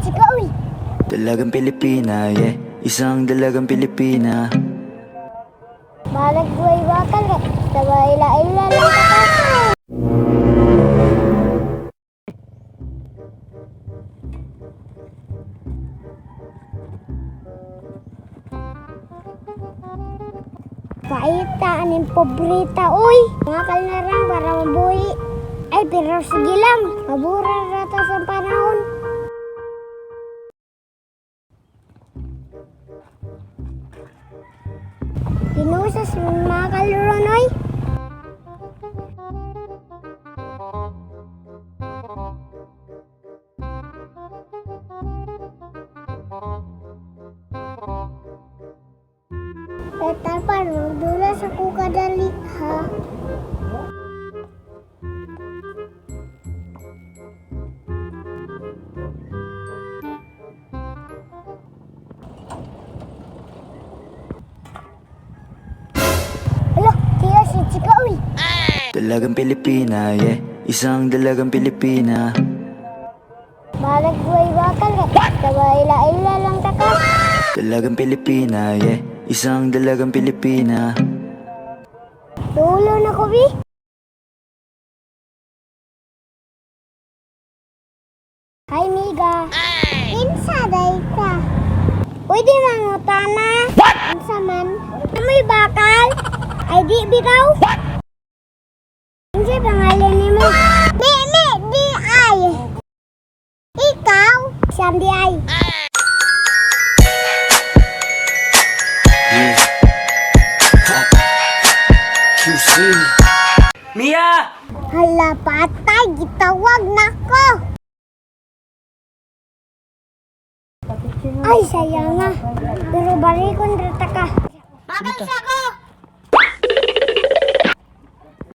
chika, uy. Dalagang Pilipina, yeah. Isang dalagang Pilipina. Balag buhay bakal ka. Sabay ila-ila lang ka. Paita, aning pobrita, uy. Makal na lang para mabuhi. Ay, pero sige lang. Mabura rata sa panahon. Pinusas mga kaluron, oy. Tetapan, magdulas ako kadali, ha? Alo, tiyo si chika, uy. Dalagang Pilipina, yeah. Isang dalagang Pilipina. Balag buhay bakal ka. Sabay ila-ila lang ka. Dalagang Pilipina, yeah. Isang dalagang Pilipina. Tulo na ko, bi. Hi, miga. Kinsa day ka? Pwede mangutana. Kinsa man? Amoy bakal? Ay di bitaw? Kinsa pangalan ni mo? Di ay. Ikaw? Siyam di ay. QC. Mia! Hala, patay. Gitawag na ko. Ay, sayang nga. Pero barikon rata ka. Bakal siya ko.